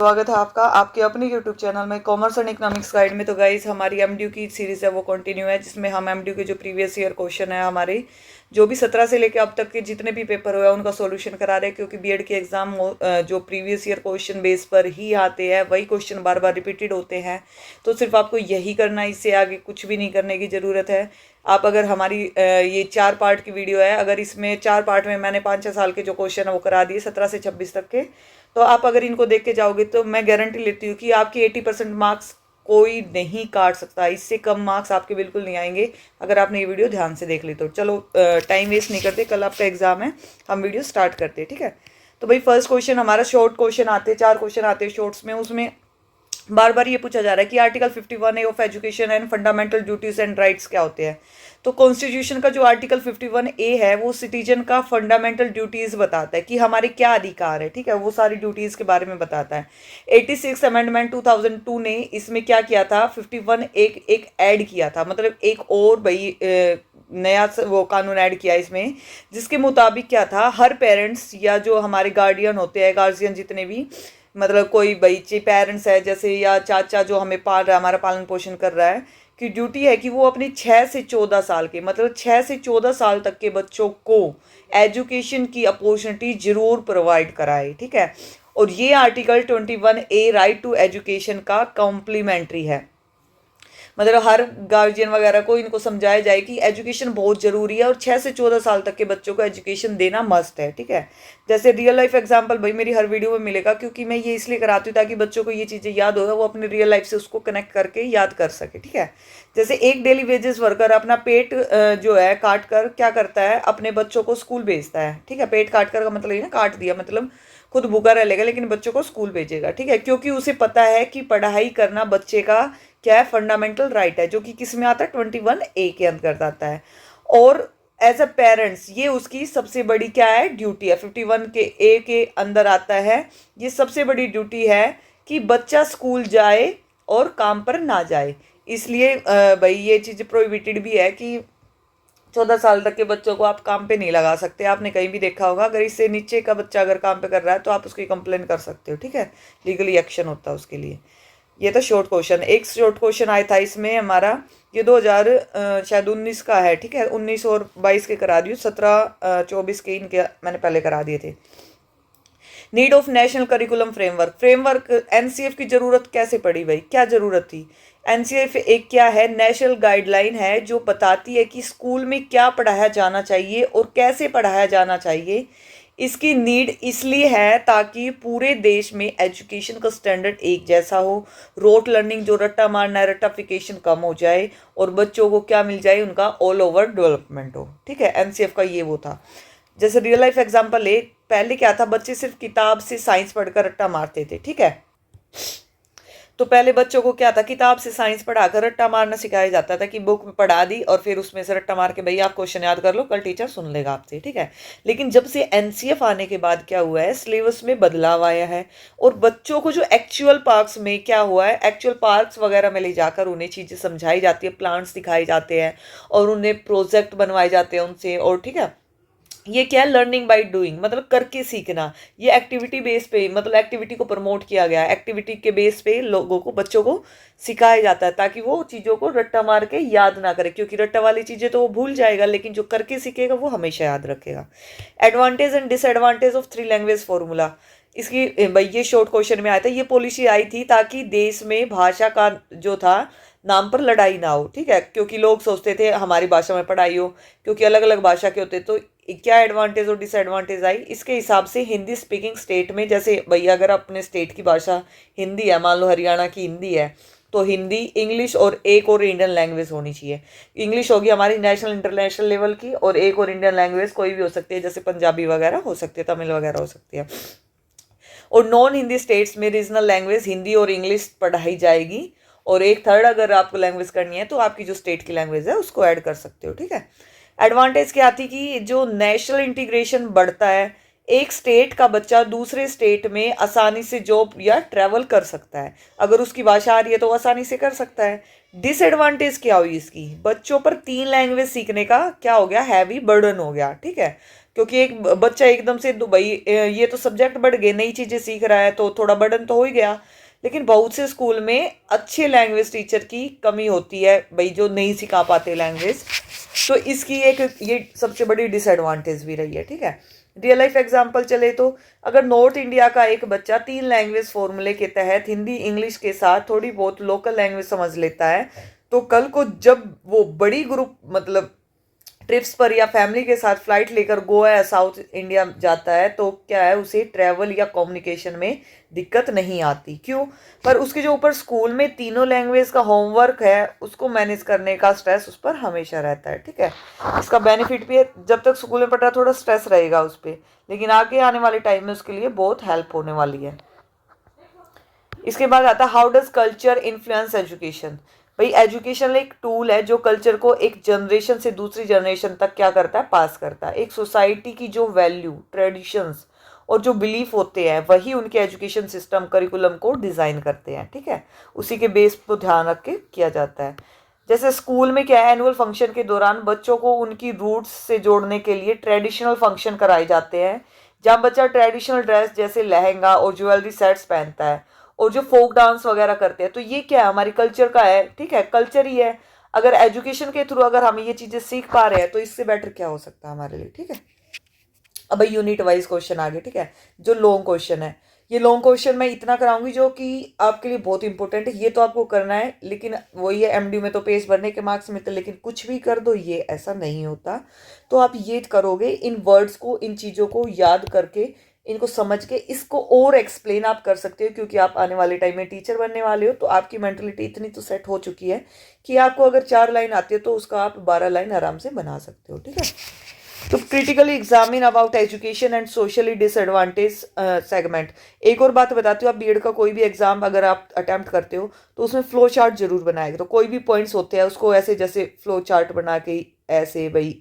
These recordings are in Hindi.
स्वागत है आपका आपके अपने YouTube चैनल में कॉमर्स एंड इकोनॉमिक्स गाइड में। तो गाइस हमारी एमडीयू की सीरीज है वो कंटिन्यू है, जिसमें हम एमडीयू के जो प्रीवियस ईयर क्वेश्चन है हमारे जो भी 17 से लेकर अब तक के जितने भी पेपर हुए हैं उनका सॉल्यूशन करा रहे हैं, क्योंकि बीएड के एग्जाम जो प्रीवियस ईयर क्वेश्चन बेस पर ही आते हैं, वही क्वेश्चन बार बार रिपीटेड होते हैं। तो सिर्फ आपको यही करना है, इससे आगे कुछ भी नहीं करने की ज़रूरत है। आप अगर हमारी ये 4 पार्ट की वीडियो है, अगर इसमें 4 पार्ट में मैंने 5-6 साल के जो क्वेश्चन है वो करा दिए 17 से 26 तक के, तो आप अगर इनको देख के जाओगे तो मैं गारंटी लेती हूँ कि आपकी 80% मार्क्स कोई नहीं काट सकता। इससे कम मार्क्स आपके बिल्कुल नहीं आएंगे अगर आपने ये वीडियो ध्यान से देख ली तो। चलो टाइम वेस्ट नहीं करते, कल आपका एग्जाम है, हम वीडियो स्टार्ट करते हैं, ठीक है। तो भाई फर्स्ट क्वेश्चन हमारा शॉर्ट क्वेश्चन आते हैं, 4 क्वेश्चन आते हैं शॉर्ट्स में। उसमें बार बार ये पूछा जा रहा है कि article 51A of education and fundamental duties and rights क्या होते हैं। तो कॉन्स्टिट्यूशन का जो आर्टिकल 51A है वो सिटीजन का फंडामेंटल ड्यूटीज बताता है कि हमारे क्या अधिकार है, ठीक है, वो सारी ड्यूटीज के बारे में बताता है। 86 अमेंडमेंट 2002 ने इसमें क्या किया था, 51 एक ऐड किया था, मतलब एक और भाई नया वो कानून ऐड किया इसमें, जिसके मुताबिक क्या था, हर पेरेंट्स या जो हमारे गार्डियन होते हैं, गार्जियन जितने भी, मतलब कोई बच्चे पेरेंट्स है जैसे, या चाचा जो हमें पाल रहा है, हमारा पालन पोषण कर रहा है, की ड्यूटी है कि वो अपने 6 से 14 साल के, मतलब 6 से 14 साल तक के बच्चों को एजुकेशन की अपॉर्चुनिटी जरूर प्रोवाइड कराए, ठीक है। और ये article 21A right to education का कॉम्प्लीमेंट्री है, मतलब हर गार्जियन वगैरह को इनको समझाया जाए कि एजुकेशन बहुत ज़रूरी है और 6 से 14 साल तक के बच्चों को एजुकेशन देना मस्ट है, ठीक है। जैसे रियल लाइफ एग्जांपल भाई मेरी हर वीडियो में मिलेगा, क्योंकि मैं ये इसलिए कराती हूँ ताकि बच्चों को ये चीज़ें याद हो, वो अपनी रियल लाइफ से उसको कनेक्ट करके याद कर सके, ठीक है। जैसे एक डेली वेजेस वर्कर अपना पेट जो है काट कर क्या करता है, अपने बच्चों को स्कूल भेजता है, ठीक है। पेट काट कर का मतलब ये ना, काट दिया मतलब खुद भूखा रह लेगा लेकिन बच्चों को स्कूल भेजेगा, ठीक है, क्योंकि उसे पता है कि पढ़ाई करना बच्चे का क्या है, फंडामेंटल राइट है, जो कि किस में आता है, 21A के अंतर्गत आता है। और एज अ पेरेंट्स ये उसकी सबसे बड़ी क्या है, ड्यूटी है, 51A के अंदर आता है। ये सबसे बड़ी ड्यूटी है कि बच्चा स्कूल जाए और काम पर ना जाए। इसलिए भाई ये चीज़ प्रोहिबिटेड भी है कि 14 साल तक के बच्चों को आप काम पे नहीं लगा सकते। आपने कहीं भी देखा होगा, अगर इससे नीचे का बच्चा अगर काम पे कर रहा है तो आप उसकी कंप्लेन कर सकते हो, ठीक है, लीगली एक्शन होता है उसके लिए। ये था शॉर्ट क्वेश्चन। एक शॉर्ट क्वेश्चन आया था इसमें हमारा, ये 2000 शायद 19 का है, ठीक है, 19 और 22 के करा दिए, 17 24 के इनके मैंने पहले करा दिए थे। Need of national curriculum framework NCF की जरूरत कैसे पड़ी भाई, क्या जरूरत थी। एनसीएफ एक क्या है, नेशनल गाइडलाइन है जो बताती है कि स्कूल में क्या पढ़ाया जाना चाहिए और कैसे पढ़ाया जाना चाहिए। इसकी नीड इसलिए है ताकि पूरे देश में एजुकेशन का स्टैंडर्ड एक जैसा हो, रोट लर्निंग जो रट्टा मारना है, रट्टाफिकेशन कम हो जाए, और बच्चों को क्या मिल जाए, उनका ऑल ओवर डेवलपमेंट हो, ठीक है। एनसीएफ का ये वो था। जैसे रियल लाइफ एग्जांपल ले, पहले क्या था, बच्चे सिर्फ किताब से साइंस पढ़कर रट्टा मारते थे, ठीक है। तो पहले बच्चों को क्या था, किताब से साइंस पढ़ाकर रट्टा मारना सिखाया जाता था कि बुक में पढ़ा दी और फिर उसमें से रट्टा मार के भैया आप क्वेश्चन याद कर लो, कल टीचर सुन लेगा आपसे, ठीक है। लेकिन जब से एनसीएफ आने के बाद क्या हुआ है, सिलेबस में बदलाव आया है, और बच्चों को जो एक्चुअल पार्क्स में क्या हुआ है, एक्चुअल पार्क्स वगैरह में ले जाकर उन्हें चीज़ें समझाई जाती है, प्लांट्स दिखाए जाते हैं और उन्हें प्रोजेक्ट बनवाए जाते हैं उनसे, और ठीक है, ये क्या है, लर्निंग बाय डूइंग, मतलब करके सीखना। ये एक्टिविटी बेस पे, मतलब एक्टिविटी को प्रमोट किया गया है, एक्टिविटी के बेस पे लोगों को, बच्चों को सिखाया जाता है ताकि वो चीज़ों को रट्टा मार के याद ना करे, क्योंकि रट्टा वाली चीज़ें तो वो भूल जाएगा लेकिन जो करके सीखेगा वो हमेशा याद रखेगा। Advantage and disadvantage of 3 language formula, इसकी भाई ये शॉर्ट क्वेश्चन में आया था। ये पॉलिसी आई थी ताकि देश में भाषा का जो था नाम पर लड़ाई ना हो, ठीक है, क्योंकि लोग सोचते थे हमारी भाषा में पढ़ाई हो, क्योंकि अलग अलग भाषा के होते। तो क्या एडवांटेज और डिसएडवांटेज आई, इसके हिसाब से हिंदी स्पीकिंग स्टेट में, जैसे भैया अगर अपने स्टेट की भाषा हिंदी है, मान लो हरियाणा की हिंदी है, तो हिंदी, इंग्लिश और एक और इंडियन लैंग्वेज होनी चाहिए। इंग्लिश होगी हमारी नेशनल इंटरनेशनल लेवल की, और एक और इंडियन लैंग्वेज कोई भी हो सकती है, जैसे पंजाबी वगैरह हो सकती है, तमिल वगैरह हो सकती है। और नॉन हिंदी स्टेट्स में रीजनल लैंग्वेज हिंदी और इंग्लिश पढ़ाई जाएगी, और एक थर्ड अगर आपको लैंग्वेज करनी है तो आपकी जो स्टेट की लैंग्वेज है उसको ऐड कर सकते हो, ठीक है। एडवांटेज क्या आती कि जो नेशनल इंटीग्रेशन बढ़ता है, एक स्टेट का बच्चा दूसरे स्टेट में आसानी से जॉब या ट्रैवल कर सकता है, अगर उसकी भाषा आ रही है तो वो आसानी से कर सकता है। डिसएडवांटेज क्या हुई इसकी, बच्चों पर 3 लैंग्वेज सीखने का क्या हो गया, हैवी बर्डन हो गया, ठीक है। क्योंकि एक बच्चा एकदम से भाई ये तो सब्जेक्ट बढ़ गए, नई चीज़ें सीख रहा है तो थोड़ा बर्डन तो हो ही गया। लेकिन बहुत से स्कूल में अच्छे लैंग्वेज टीचर की कमी होती है भाई, जो नहीं सिखा पाते लैंग्वेज। तो इसकी एक ये सबसे बड़ी डिसएडवांटेज भी रही है, ठीक है। रियल लाइफ एग्जांपल चले तो अगर नॉर्थ इंडिया का एक बच्चा 3 लैंग्वेज फॉर्मूले के तहत हिंदी इंग्लिश के साथ थोड़ी बहुत लोकल लैंग्वेज समझ लेता है, तो कल को जब वो बड़ी ग्रुप मतलब ट्रिप्स पर या फैमिली के साथ फ्लाइट लेकर गोवा या साउथ इंडिया जाता है, तो क्या है, उसे ट्रैवल या कम्युनिकेशन में दिक्कत नहीं आती। क्यों? पर उसके जो ऊपर स्कूल में तीनों लैंग्वेज का होमवर्क है उसको मैनेज करने का स्ट्रेस उस पर हमेशा रहता है, ठीक है। इसका बेनिफिट भी है, जब तक स्कूल में पढ़ रहा है थोड़ा स्ट्रेस रहेगा उस पर, लेकिन आगे आने वाले टाइम में उसके लिए बहुत हेल्प होने वाली है। इसके बाद आता है how does culture influence education. भाई एजुकेशन एक टूल है जो कल्चर को एक जनरेशन से दूसरी जनरेशन तक क्या करता है, पास करता है। एक सोसाइटी की जो वैल्यू, ट्रेडिशंस और जो बिलीफ होते हैं वही उनके एजुकेशन सिस्टम, करिकुलम को डिज़ाइन करते हैं, ठीक है। उसी के बेस को ध्यान रख के किया जाता है। जैसे स्कूल में क्या है, एनुअल फंक्शन के दौरान बच्चों को उनकी रूट्स से जोड़ने के लिए ट्रेडिशनल फंक्शन कराए जाते हैं, जहाँ बच्चा ट्रेडिशनल ड्रेस जैसे लहंगा और ज्वेलरी सेट्स पहनता है और जो फोक डांस वगैरह करते हैं। तो ये क्या है, हमारी कल्चर का है, ठीक है, कल्चर ही है। अगर एजुकेशन के थ्रू अगर हम ये चीज़ें सीख पा रहे हैं तो इससे बेटर क्या हो सकता है हमारे लिए, ठीक है। अब भाई यूनिट वाइज क्वेश्चन आ गए, ठीक है। जो लॉन्ग क्वेश्चन है, ये लॉन्ग क्वेश्चन मैं इतना कराऊंगी जो कि आपके लिए बहुत इंपॉर्टेंट है, ये तो आपको करना है। लेकिन वही है, एमडी में तो पेज भरने के मार्क्स मिलते हैं, लेकिन कुछ भी कर दो ये ऐसा नहीं होता। तो आप ये करोगे, इन वर्ड्स को, इन चीज़ों को याद करके, इनको समझ के इसको और एक्सप्लेन आप कर सकते हो, क्योंकि आप आने वाले टाइम में टीचर बनने वाले हो। तो आपकी मेंटलिटी इतनी तो सेट हो चुकी है कि आपको अगर 4 लाइन आती है तो उसका आप 12 लाइन आराम से बना सकते हो, ठीक है। तो critically examine about education and socially disadvantage segment. एक और बात बताती हूँ, आप बीएड का कोई भी एग्जाम अगर आप अटेम्प्ट करते हो तो उसमें फ्लो चार्ट जरूर बनाएगा। तो कोई भी पॉइंट्स होते हैं उसको ऐसे जैसे फ्लो चार्ट बना के ऐसे भाई,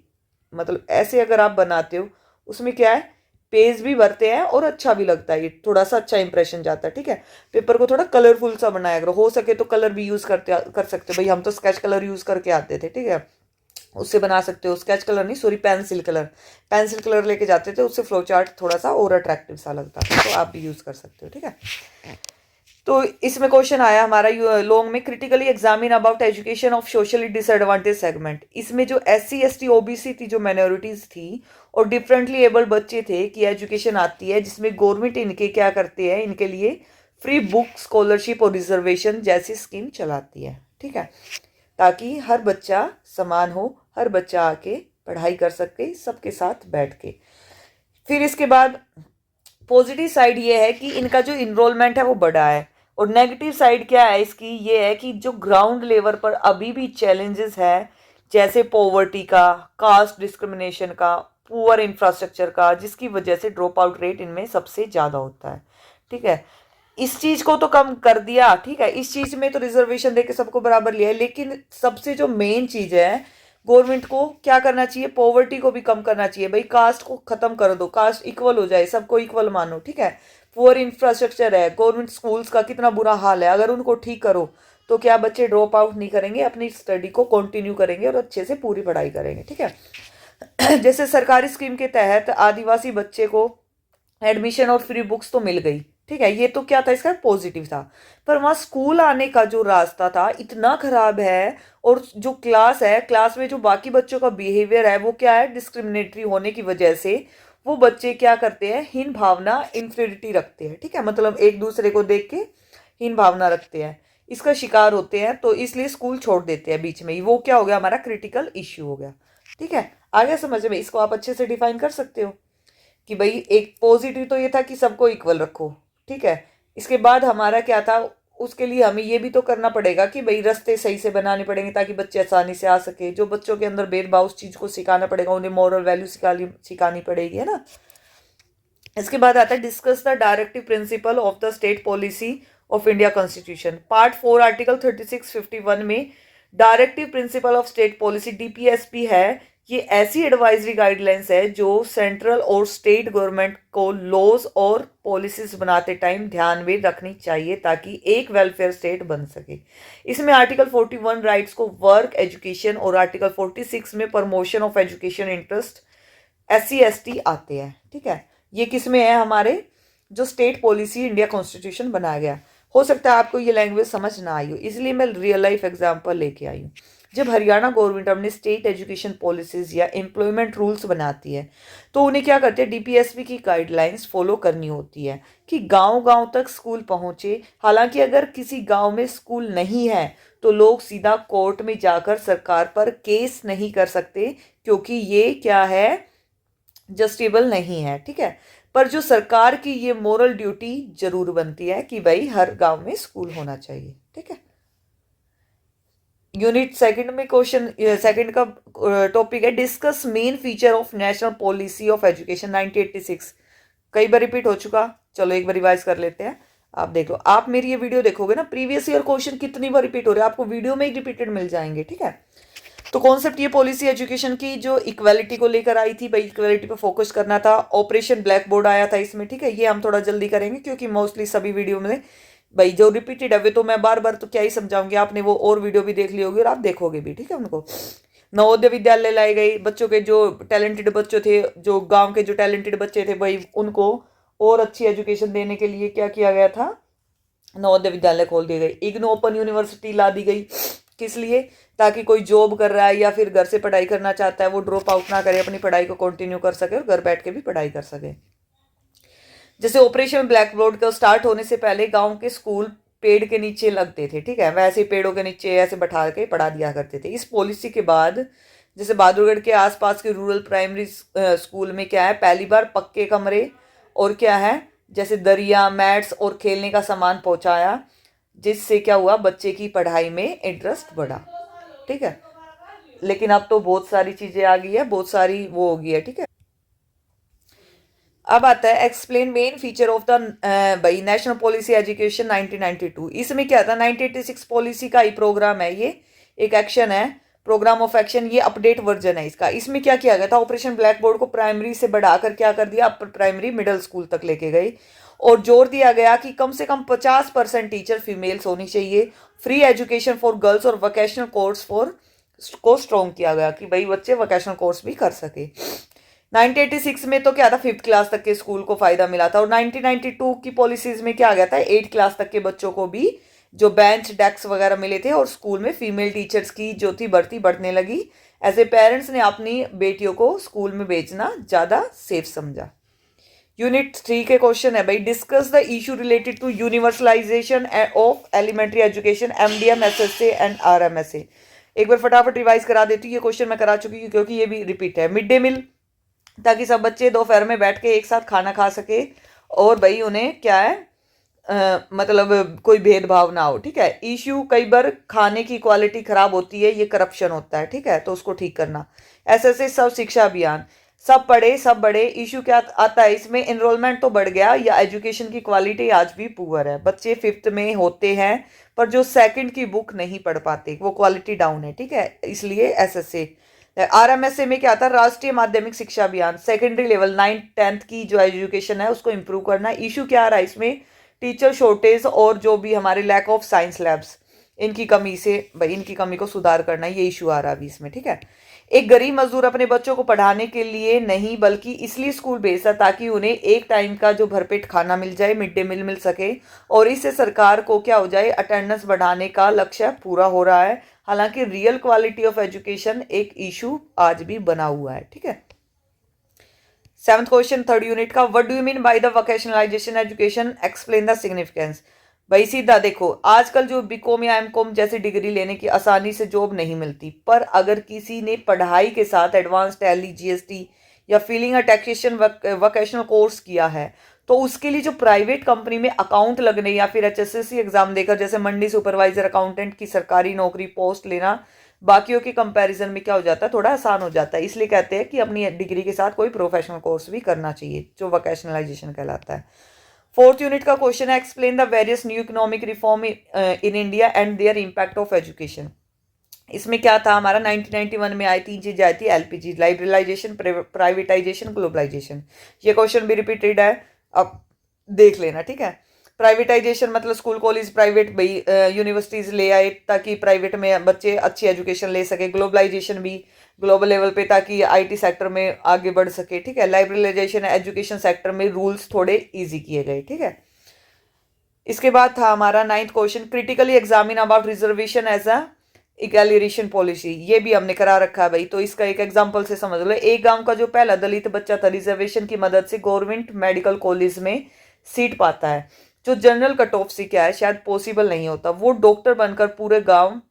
मतलब ऐसे अगर आप बनाते हो, उसमें क्या है, पेज भी भरते हैं और अच्छा भी लगता है, ये थोड़ा सा अच्छा इंप्रेशन जाता है, ठीक है। पेपर को थोड़ा कलरफुल सा बनाया करो, हो सके तो कलर भी यूज कर सकते हो। भाई हम तो स्केच कलर यूज करके आते थे, ठीक है, उससे बना सकते हो। स्केच कलर नहीं, sorry, pencil colour, pencil colour लेके जाते थे, उससे फ्लो चार्ट थोड़ा सा और अट्रैक्टिव सा लगता था। तो आप भी यूज कर सकते हो, ठीक है। तो इसमें क्वेश्चन आया हमारा लॉन्ग में, critically examine about education of socially disadvantage segment. इसमें जो SC ST OBC थी, जो माइनॉरिटीज थी और डिफरेंटली एबल्ड बच्चे थे कि एजुकेशन आती है, जिसमें गवर्नमेंट इनके क्या करते हैं, इनके लिए फ्री बुक स्कॉलरशिप और रिजर्वेशन जैसी स्कीम चलाती है, ठीक है, ताकि हर बच्चा समान हो, हर बच्चा आके पढ़ाई कर सके सबके साथ बैठ के। फिर इसके बाद पॉजिटिव साइड ये है कि इनका जो इनरोलमेंट है वो बढ़ा है, और नेगेटिव साइड क्या है इसकी, ये है कि जो ग्राउंड लेवल पर अभी भी चैलेंजेस है, जैसे पॉवर्टी का, कास्ट डिस्क्रिमिनेशन का, पुअर इंफ्रास्ट्रक्चर का, जिसकी वजह से ड्रॉप आउट रेट इनमें सबसे ज़्यादा होता है, ठीक है। इस चीज़ को तो कम कर दिया, ठीक है, इस चीज़ में तो रिजर्वेशन देके सबको बराबर लिया है, लेकिन सबसे जो मेन चीज़ है, गवर्नमेंट को क्या करना चाहिए, पॉवर्टी को भी कम करना चाहिए। भाई कास्ट को खत्म कर दो, कास्ट इक्वल हो जाए, सबको इक्वल मानो, ठीक है। पुअर इंफ्रास्ट्रक्चर है, गवर्नमेंट स्कूल्स का कितना बुरा हाल है, अगर उनको ठीक करो तो क्या बच्चे ड्रॉप आउट नहीं करेंगे, अपनी स्टडी को कंटिन्यू करेंगे और अच्छे से पूरी पढ़ाई करेंगे, ठीक है। जैसे सरकारी स्कीम के तहत आदिवासी बच्चे को एडमिशन और फ्री बुक्स तो मिल गई, ठीक है, ये तो क्या था, इसका पॉजिटिव था। पर वहाँ स्कूल आने का जो रास्ता था इतना खराब है, और जो क्लास है, क्लास में जो बाकी बच्चों का बिहेवियर है वो क्या है, डिस्क्रिमिनेटरी होने की वजह से वो बच्चे क्या करते हैं, हीन भावना, इन्फीरियरिटी रखते हैं, ठीक है, मतलब एक दूसरे को देख के हीन भावना रखते हैं, इसका शिकार होते हैं, तो इसलिए स्कूल छोड़ देते हैं बीच में ही। वो क्या हो गया, हमारा क्रिटिकल इश्यू हो गया, ठीक है। आगे समझ में, इसको आप अच्छे से डिफाइन कर सकते हो कि भाई एक पॉजिटिव तो ये था कि सबको इक्वल रखो, ठीक है। इसके बाद हमारा क्या था, उसके लिए हमें ये भी तो करना पड़ेगा कि भाई रास्ते सही से बनाने पड़ेंगे ताकि बच्चे आसानी से आ सके। जो बच्चों के अंदर भेदभाव, उस चीज़ को सिखाना पड़ेगा, उन्हें मॉरल वैल्यू सिखानी पड़ेगी, है ना। इसके बाद आता है discuss the directive principle of the state policy of India constitution. Part 4 article 3651 में directive principle of state policy DPSP है। ये ऐसी एडवाइजरी गाइडलाइंस है जो सेंट्रल और स्टेट गवर्नमेंट को लॉज और पॉलिसीज बनाते टाइम ध्यान में रखनी चाहिए ताकि एक वेलफेयर स्टेट बन सके। इसमें आर्टिकल 41 राइट्स को वर्क, एजुकेशन और आर्टिकल 46 में promotion of education interest SC ST आते हैं, ठीक है। ये किस में है, हमारे जो स्टेट पॉलिसी इंडिया कॉन्स्टिट्यूशन बनाया गया। हो सकता है आपको ये लैंग्वेज समझ ना आई हो, इसलिए मैं रियल लाइफ एग्जांपल लेके आई हूँ। जब हरियाणा गवर्नमेंट अपने स्टेट एजुकेशन पॉलिसीज या एम्प्लॉयमेंट रूल्स बनाती है तो उन्हें क्या करते हैं, DPSP की गाइडलाइंस फॉलो करनी होती है कि गांव गांव तक स्कूल पहुंचे। हालांकि अगर किसी गांव में स्कूल नहीं है तो लोग सीधा कोर्ट में जाकर सरकार पर केस नहीं कर सकते, क्योंकि ये क्या है, जस्टिबल नहीं है, ठीक है। पर जो सरकार की ये मोरल ड्यूटी जरूर बनती है कि भाई हर गांव में स्कूल होना चाहिए, ठीक है। यूनिट सेकंड में क्वेश्चन सेकंड का टॉपिक है discuss main feature of national policy of education 1986। कई बार रिपीट हो चुका, चलो एक बार रिवाइज कर लेते हैं। आप देख लो, आप मेरी ये वीडियो देखोगे ना, प्रीवियस ईयर क्वेश्चन कितनी बार रिपीट हो रहे हैं आपको वीडियो में ही रिपीटेड मिल जाएंगे, ठीक है। तो कॉन्सेप्ट ये पॉलिसी एजुकेशन की जो इक्वालिटी को लेकर आई थी, भाई इक्वालिटी पे फोकस करना था। ऑपरेशन ब्लैक बोर्ड आया था इसमें, ठीक है। ये हम थोड़ा जल्दी करेंगे क्योंकि मोस्टली सभी वीडियो में भाई जो रिपीटेड है वे तो मैं बार बार तो क्या ही समझाऊंगी, आपने वो और वीडियो भी देख ली होगी और आप देखोगे भी, ठीक है। उनको नवोदय विद्यालय लाई गई, बच्चों के जो टैलेंटेड बच्चे थे, जो गांव के जो टैलेंटेड बच्चे थे भाई उनको और अच्छी एजुकेशन देने के लिए क्या किया गया था, नवोदय विद्यालय खोल दी गई। इग्नू ओपन यूनिवर्सिटी ला दी गई, किस लिए, ताकि कोई जॉब कर रहा है या फिर घर से पढ़ाई करना चाहता है वो ड्रॉप आउट ना करे, अपनी पढ़ाई को कंटिन्यू कर सके और घर बैठ के भी पढ़ाई कर सके। जैसे ऑपरेशन ब्लैक बोर्ड का स्टार्ट होने से पहले गांव के स्कूल पेड़ के नीचे लगते थे, ठीक है। वैसे पेड़ों के नीचे ऐसे बैठा के पढ़ा दिया करते थे। इस पॉलिसी के बाद जैसे बहादुरगढ़ के आसपास के रूरल प्राइमरी स्कूल में क्या है, पहली बार पक्के कमरे और क्या है, जैसे दरिया, मैट्स और खेलने का सामान पहुंचाया, जिससे क्या हुआ, बच्चे की पढ़ाई में इंटरेस्ट बढ़ा, ठीक है। लेकिन अब तो बहुत सारी चीजें आ गई है, बहुत सारी वो हो गई है, ठीक है। अब आता है explain main feature of the भाई नेशनल पॉलिसी एजुकेशन 1992। इसमें क्या था, 1986 पॉलिसी का ही प्रोग्राम है, ये एक एक्शन है, प्रोग्राम ऑफ एक्शन, ये अपडेट वर्जन है इसका। इसमें क्या किया गया था, ऑपरेशन ब्लैक बोर्ड को प्राइमरी से बढ़ाकर क्या कर दिया, अपर प्राइमरी मिडिल स्कूल तक लेके गई और जोर दिया गया कि कम से कम 50% टीचर फीमेल्स होनी चाहिए। फ्री एजुकेशन फॉर गर्ल्स और वोकेशनल कोर्स फॉर को स्ट्रॉन्ग किया गया कि भाई बच्चे वोकेशनल कोर्स भी कर सके। 1986 में तो क्या था, 5th क्लास तक के स्कूल को फायदा मिला था और 1992 की पॉलिसीज में क्या आ गया था, 8th क्लास तक के बच्चों को भी जो बेंच डेस्क वगैरह मिले थे और स्कूल में फीमेल टीचर्स की जो थी भर्ती बढ़ने लगी। ऐसे पेरेंट्स ने अपनी बेटियों को स्कूल में भेजना ज्यादा सेफ समझा। यूनिट 3 के क्वेश्चन है भाई discuss the issue related to universalization of elementary education MDM SSA and RMSA। एक बार फटाफट रिवाइज करा देती हूँ, ये क्वेश्चन मैं करा चुकी हूँ क्योंकि ये भी रिपीट है। मिड डे मील, ताकि सब बच्चे दोपहर में बैठ के एक साथ खाना खा सके और भाई उन्हें क्या है मतलब कोई भेदभाव ना हो, ठीक है। इश्यू, कई बार खाने की क्वालिटी खराब होती है, ये करप्शन होता है, ठीक है, तो उसको ठीक करना। SSA सब शिक्षा अभियान, सब पढ़े सब बड़े। इश्यू क्या आता है इसमें, एनरोलमेंट तो बढ़ गया या एजुकेशन की क्वालिटी आज भी पुअर है, बच्चे 5th में होते हैं पर जो 2nd की बुक नहीं पढ़ पाते, वो क्वालिटी डाउन है, ठीक है, इसलिए SSA। RMSA में क्या आता है, राष्ट्रीय माध्यमिक शिक्षा अभियान, सेकेंडरी लेवल 9th 10th की जो एजुकेशन है उसको इंप्रूव करना। इशू क्या आ रहा है इसमें, टीचर शॉर्टेज और जो भी हमारे लैक ऑफ साइंस लैब्स, इनकी कमी से भाई इनकी कमी को सुधार करना, ये इशू आ रहा है अभी इसमें, ठीक है। एक गरीब मजदूर अपने बच्चों को पढ़ाने के लिए नहीं बल्कि इसलिए स्कूल भेजता ताकि उन्हें एक टाइम का जो भरपेट खाना मिल जाए, मिड डे मील मिल सके और इससे सरकार को क्या हो जाए, अटेंडेंस बढ़ाने का लक्ष्य पूरा हो रहा है। हालांकि रियल क्वालिटी ऑफ एजुकेशन एक इशू आज भी बना हुआ है, ठीक है। 7th क्वेश्चन 3rd यूनिट का, what do you mean by the vocationalisation education, explain the significance. भाई सीधा देखो, आजकल जो बीकॉम या एमकॉम जैसी डिग्री लेने की आसानी से जॉब नहीं मिलती, पर अगर किसी ने पढ़ाई के साथ एडवांस टैली, GST या फीलिंग अ टैक्सेशन वोकेशनल कोर्स किया है तो उसके लिए जो प्राइवेट कंपनी में अकाउंट लगने या फिर HSSC एग्जाम देकर जैसे मंडी सुपरवाइजर, अकाउंटेंट की सरकारी नौकरी पोस्ट लेना बाकियों के कंपैरिजन में क्या हो जाता है, थोड़ा आसान हो जाता है। इसलिए कहते हैं कि अपनी डिग्री के साथ कोई प्रोफेशनल कोर्स भी करना चाहिए, जो वोकेशनलाइजेशन कहलाता है। 4th यूनिट का क्वेश्चन है, explain the various new economic reform in India and there impact of education. इसमें क्या था हमारा, 1991 में आई 3 चीजें आई थी, LPG, लिबरलाइजेशन, प्राइवेटाइजेशन, ग्लोबलाइजेशन। ये क्वेश्चन भी रिपीटेड है, अब देख लेना, ठीक है। प्राइवेटाइजेशन मतलब स्कूल कॉलेज प्राइवेट भाई यूनिवर्सिटीज ले आए ताकि प्राइवेट में बच्चे अच्छी एजुकेशन ले सके। ग्लोबलाइजेशन भी ग्लोबल लेवल पे ताकि आईटी सेक्टर में आगे बढ़ सके, ठीक है। लाइब्रलाइजेशन एजुकेशन सेक्टर में रूल्स थोड़े इजी किए गए, ठीक है। इसके बाद था हमारा 9th question, critically examine about reservation as a egalitarian policy. ये भी हमने करा रखा है भाई, तो इसका एक एग्जांपल से समझ लो। एक गांव का जो पहला दलित बच्चा था रिजर्वेशन की मदद से गवर्नमेंट मेडिकल कॉलेज में सीट पाता है। जो जनरल कट ऑफ से क्या है शायद पॉसिबल नहीं होता, वो डॉक्टर बनकर पूरे गांव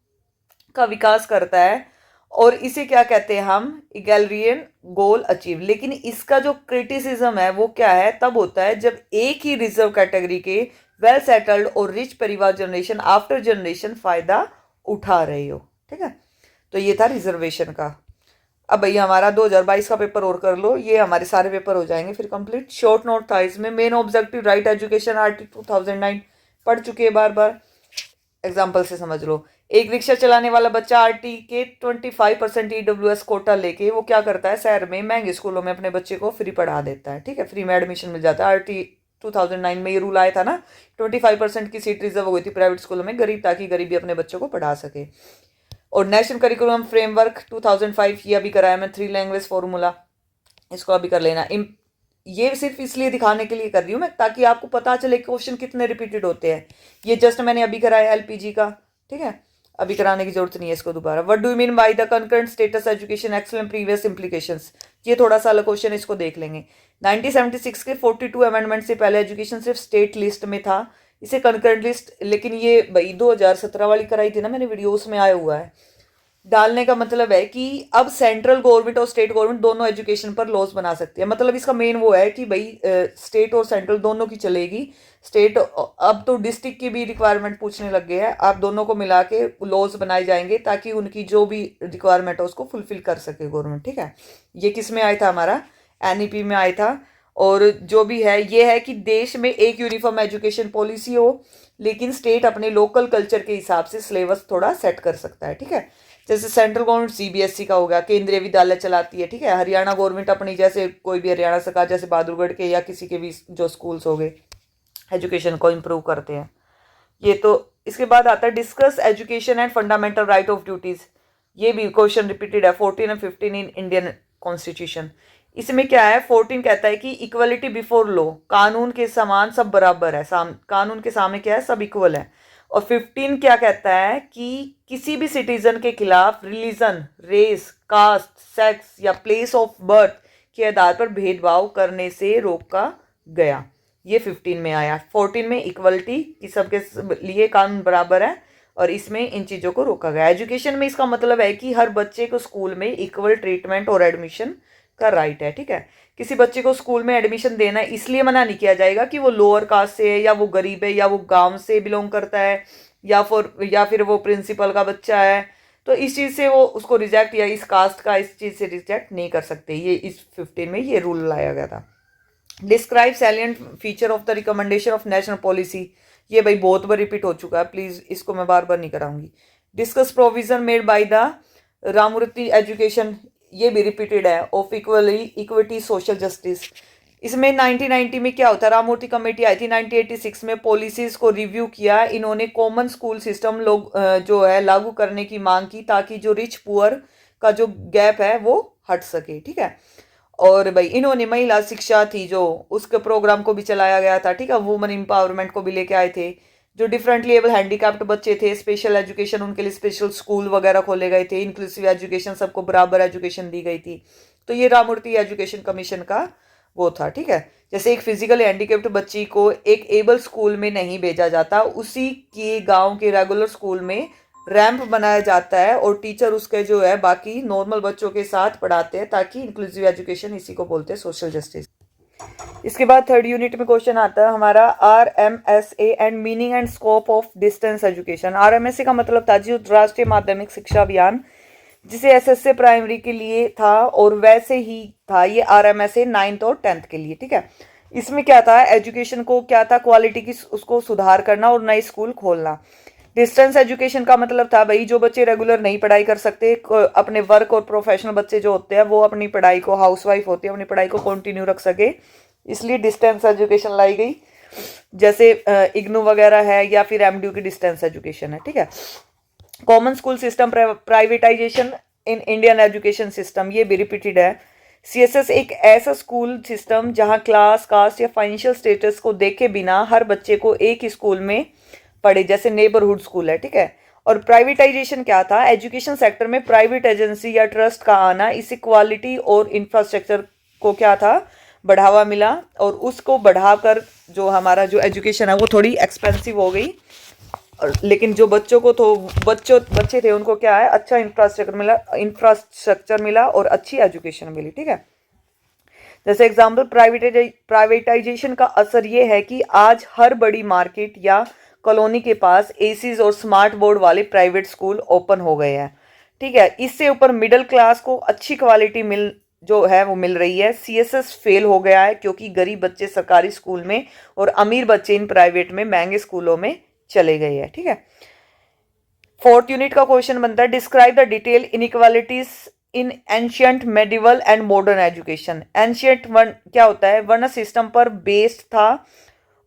का विकास करता है और इसे क्या कहते हैं हम, इगैलिटेरियन गोल अचीव। लेकिन इसका जो क्रिटिसिज्म है वो क्या है, तब होता है जब एक ही रिजर्व कैटेगरी के वेल सेटल्ड और रिच परिवार जनरेशन आफ्टर जनरेशन फायदा उठा रही हो, ठीक है। तो ये था रिजर्वेशन का। अब भैया हमारा 2022 का पेपर और कर लो, ये हमारे सारे पेपर हो जाएंगे फिर कंप्लीट। शॉर्ट नोट था इसमें, main objective right education RT 2009 पढ़ चुके हैं बार बार, एग्जाम्पल से समझ लो। एक रिक्शा चलाने वाला बच्चा आरटी के 25% ईडब्ल्यूएस कोटा लेके वो क्या करता है, शहर में महंगे स्कूलों में अपने बच्चे को फ्री पढ़ा देता है, ठीक है, फ्री में एडमिशन मिल जाता है। आरटी 2009 में ये रूल आया था ना, 25% की सीट रिजर्व हो गई थी प्राइवेट स्कूलों में गरीब, ताकि गरीबी अपने बच्चों को पढ़ा सके। और नेशनल करिकुलम फ्रेमवर्क 2005 ये अभी कराया मैं, 3 लैंग्वेज फॉर्मूला, इसको अभी कर लेना। ये सिर्फ इसलिए दिखाने के लिए कर रही हूँ मैं ताकि आपको पता चले क्वेश्चन कितने रिपीटेड होते हैं। ये जस्ट मैंने अभी कराया एलपीजी का, ठीक है, अभी कराने की जरूरत नहीं है इसको दोबारा। What do you mean by the concurrent status education excellent previous implications, ये थोड़ा सा अलग क्वेश्चन, इसको देख लेंगे। 1976 के 42 अमेंडमेंट से पहले एजुकेशन सिर्फ स्टेट लिस्ट में था, इसे कंकरेंट लिस्ट, लेकिन ये भाई 2017 वाली कराई थी ना मैंने वीडियो, उसमें आया हुआ है। डालने का मतलब है कि अब सेंट्रल गवर्नमेंट और स्टेट गवर्नमेंट दोनों एजुकेशन पर लॉज बना सकती है। मतलब इसका मेन वो है कि भाई स्टेट और सेंट्रल दोनों की चलेगी। स्टेट अब तो डिस्ट्रिक्ट की भी रिक्वायरमेंट पूछने लग गए हैं, आप दोनों को मिला के लॉज बनाए जाएंगे ताकि उनकी जो भी रिक्वायरमेंट है उसको फुलफिल कर सके गवर्नमेंट, ठीक है। ये किस में आया था, हमारा एनईपी में आया था। और जो भी है ये है कि देश में एक यूनिफॉर्म एजुकेशन पॉलिसी हो, लेकिन स्टेट अपने लोकल कल्चर के हिसाब से सिलेबस थोड़ा सेट कर सकता है, ठीक है। जैसे सेंट्रल गवर्नमेंट सीबीएसई का हो गया, केंद्रीय विद्यालय चलाती है, ठीक है। हरियाणा गवर्नमेंट अपनी जैसे कोई भी हरियाणा सरकार जैसे बहादुरगढ़ के या किसी के भी जो स्कूल्स हो गए एजुकेशन को इम्प्रूव करते हैं। ये तो इसके बाद आता है discuss education and fundamental right of duties, ये भी क्वेश्चन रिपीटेड है 14 और 15 इन इंडियन कॉन्स्टिट्यूशन। इसमें क्या है, 14 कहता है कि इक्वलिटी बिफोर लॉ, कानून के समान सब बराबर है, कानून के सामने क्या है, सब इक्वल है। और 15 क्या कहता है कि किसी भी सिटीजन के खिलाफ रिलीजन, रेस, कास्ट, सेक्स या प्लेस ऑफ बर्थ के आधार पर भेदभाव करने से रोका गया। ये 15 में आया। 14 में इक्वलिटी कि सबके लिए कानून बराबर है और इसमें इन चीज़ों को रोका गया। एजुकेशन में इसका मतलब है कि हर बच्चे को स्कूल में इक्वल ट्रीटमेंट और एडमिशन का राइट है, ठीक है। किसी बच्चे को स्कूल में एडमिशन देना इसलिए मना नहीं किया जाएगा कि वो लोअर कास्ट से है या वो गरीब है या वो गांव से बिलोंग करता है या फिर वो प्रिंसिपल का बच्चा है, तो इस चीज़ से वो उसको रिजेक्ट या इस कास्ट का इस चीज़ से रिजेक्ट नहीं कर सकते। ये इस 15 में ये रूल लाया गया था। Describe salient feature of the recommendation of national policy, ये भाई बहुत बार रिपीट हो चुका है, प्लीज़ इसको मैं बार बार नहीं कराऊंगी। Discuss provision made by the Ramamurti education, ये भी रिपीटेड है, ऑफ इक्विटी सोशल जस्टिस। इसमें 1990 में क्या होता है, रामूर्ति कमेटी आई थी 1986 में, पॉलिसीज को रिव्यू किया, इन्होंने कॉमन स्कूल सिस्टम लोग जो है लागू करने की मांग की ताकि जो रिच पुअर का जो गैप है वो हट सके, ठीक है। और भाई इन्होंने महिला शिक्षा थी जो उसके प्रोग्राम को भी चलाया गया था, ठीक है, वुमेन एम्पावरमेंट को भी लेके आए थे। जो डिफरेंटली एबल हैंडीकैप्ड बच्चे थे, स्पेशल एजुकेशन उनके लिए स्पेशल स्कूल वगैरह खोले गए थे, इंक्लूसिव एजुकेशन, सबको बराबर एजुकेशन दी गई थी। तो ये रामूर्ति एजुकेशन कमीशन का वो था, ठीक है। जैसे एक फिजिकली हैंडीकैप्ड बच्ची को एक एबल स्कूल में नहीं भेजा जाता, उसी के गांव के रेगुलर स्कूल में रैंप बनाया जाता है और टीचर उसके जो है बाकी नॉर्मल बच्चों के साथ पढ़ाते हैं, ताकि इंक्लूसिव एजुकेशन, इसी को बोलते हैं सोशल जस्टिस। इसके बाद थर्ड यूनिट में क्वेश्चन आता है हमारा RMSA and meaning and scope of distance education. RMSA का मतलब था जो राष्ट्रीय माध्यमिक शिक्षा अभियान, जिसे SSA प्राइमरी के लिए था और वैसे ही था ये RMSA 9th और 10th के लिए, ठीक है। इसमें क्या था, एजुकेशन को क्या था, क्वालिटी की उसको सुधार करना और नए स्कूल खोलना। डिस्टेंस एजुकेशन का मतलब था भाई जो बच्चे रेगुलर नहीं पढ़ाई कर सकते, अपने वर्क और प्रोफेशनल बच्चे जो होते हैं वो अपनी पढ़ाई को, हाउसवाइफ होती है, अपनी पढ़ाई को कंटिन्यू रख सके, इसलिए डिस्टेंस एजुकेशन लाई गई। जैसे इग्नू वगैरह है या फिर एमडीयू की डिस्टेंस एजुकेशन है, ठीक है। Common school system privatisation in Indian education system, ये भी रिपीटेड है। सीएसएस एक ऐसा स्कूल सिस्टम जहां क्लास, कास्ट या फाइनेंशियल स्टेटस को देखे बिना हर बच्चे को एक ही स्कूल में पढ़े, जैसे नेबरहुड स्कूल है, ठीक है। और प्राइवेटाइजेशन क्या था? एजुकेशन सेक्टर में प्राइवेट एजेंसी या ट्रस्ट का आना, इससे क्वालिटी और इंफ्रास्ट्रक्चर को क्या था? बढ़ावा मिला, और उसको बढ़ाकर जो हमारा जो एजुकेशन है वो थोड़ी एक्सपेंसिव हो गई। लेकिन जो बच्चों को तो बच्चे थे उनको क्या है? अच्छा इंफ्रास्ट्रक्चर मिला और अच्छी एजुकेशन मिली, ठीक है। जैसे एग्जाम्पल, प्राइवेटाइजेशन का असर ये है कि आज हर बड़ी मार्केट या कॉलोनी के पास एसीज और स्मार्ट बोर्ड वाले प्राइवेट स्कूल ओपन हो गए हैं, ठीक है। इससे ऊपर मिडिल क्लास को अच्छी क्वालिटी मिल रही है। सीएसएस फेल हो गया है क्योंकि गरीब बच्चे सरकारी स्कूल में और अमीर बच्चे इन प्राइवेट में महंगे स्कूलों में चले गए हैं, ठीक है। 4th यूनिट का क्वेश्चन बनता है, describe the detail inequalities in ancient, medieval and modern education. Ancient क्या होता है? वर्ण सिस्टम पर बेस्ड था,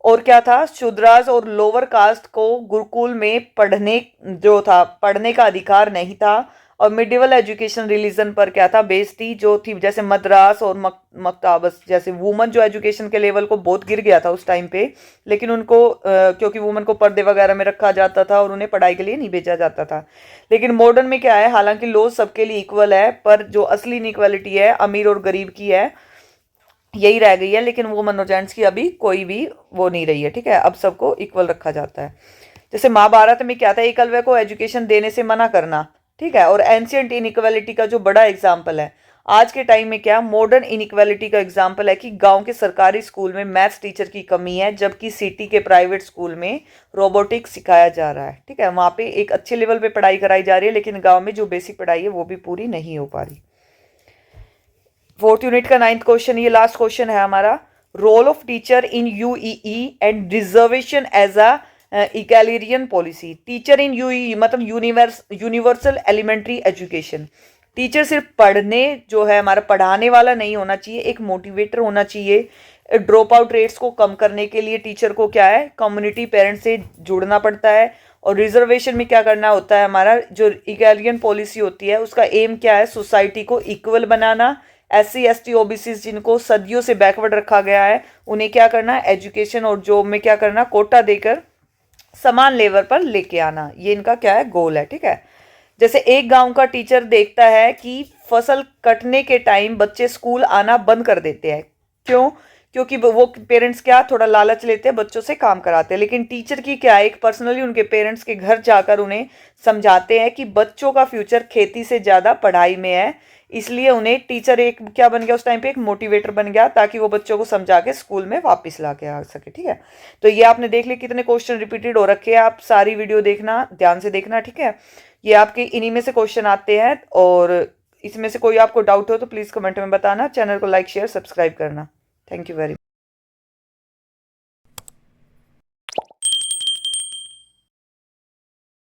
और क्या था? शूद्रास और लोअर कास्ट को गुरुकुल में पढ़ने का अधिकार नहीं था। और मिडिवल एजुकेशन रिलीजन पर क्या था? बेस्ड थी, जो थी जैसे मद्रास और मक्ताबस। जैसे वुमन जो एजुकेशन के लेवल को बहुत गिर गया था उस टाइम पे, लेकिन उनको क्योंकि वुमन को पर्दे वगैरह में रखा जाता था और उन्हें पढ़ाई के लिए नहीं भेजा जाता था। लेकिन मॉडर्न में क्या है? हालांकि लॉ सबके लिए इक्वल है, पर जो असली इनइक्वालिटी है अमीर और गरीब की है, यही रह गई है। लेकिन वुमन और जेंट्स की अभी कोई भी वो नहीं रही है, ठीक है। अब सबको इक्वल रखा जाता है। जैसे महाभारत में क्या था? एकलव्य को एजुकेशन देने से मना करना, ठीक है। और एंशियंट इनइक्वालिटी का जो बड़ा एग्जाम्पल है आज के टाइम में, क्या मॉडर्न इनइक्वालिटी का एग्जाम्पल है कि गांव के सरकारी स्कूल में मैथ्स टीचर की कमी है, जबकि सिटी के प्राइवेट स्कूल में रोबोटिक्स सिखाया जा रहा है, ठीक है। वहां पे एक अच्छे लेवल पे पढ़ाई कराई जा रही है, लेकिन गाँव में जो बेसिक पढ़ाई है वो भी पूरी नहीं हो पा रही। 4th यूनिट का 9th क्वेश्चन, ये लास्ट क्वेश्चन है हमारा। Role of teacher in UEE and reservation as a egalitarian policy. Teacher in UEE मतलब यूनिवर्सल एलिमेंट्री एजुकेशन। टीचर सिर्फ जो है हमारा पढ़ाने वाला नहीं होना चाहिए, एक मोटिवेटर होना चाहिए। ड्रॉप आउट रेट्स को कम करने के लिए टीचर को क्या है? कम्युनिटी पेरेंट्स से जुड़ना पड़ता है। और रिजर्वेशन में क्या करना होता है? हमारा जो इक्वालिटियन पॉलिसी होती है उसका एम क्या है? सोसाइटी को इक्वल बनाना। SC ST OBC जिनको सदियों से बैकवर्ड रखा गया है उन्हें क्या करना? एजुकेशन और जॉब में क्या करना? कोटा देकर समान लेवल पर लेके आना। ये इनका क्या है? गोल है, ठीक है। जैसे एक गांव का टीचर देखता है कि फसल कटने के टाइम बच्चे स्कूल आना बंद कर देते हैं। क्यों? क्योंकि वो पेरेंट्स क्या थोड़ा लालच लेते हैं, बच्चों से काम कराते हैं। लेकिन टीचर की क्या है? एक पर्सनली उनके पेरेंट्स के घर जाकर उन्हें समझाते हैं कि बच्चों का फ्यूचर खेती से ज़्यादा पढ़ाई में है। इसलिए उन्हें टीचर एक क्या बन गया उस टाइम पे? एक मोटिवेटर बन गया, ताकि वो बच्चों को समझा के स्कूल में वापस ला के आ सके, ठीक है। तो ये आपने देख लिया कितने क्वेश्चन रिपीटेड हो रखे हैं। आप सारी वीडियो देखना, ध्यान से देखना, ठीक है। ये आपके इन्हीं में से क्वेश्चन आते हैं, और इसमें से कोई आपको डाउट हो तो प्लीज़ कमेंट में बताना। चैनल को लाइक शेयर सब्सक्राइब करना। Thank you very much.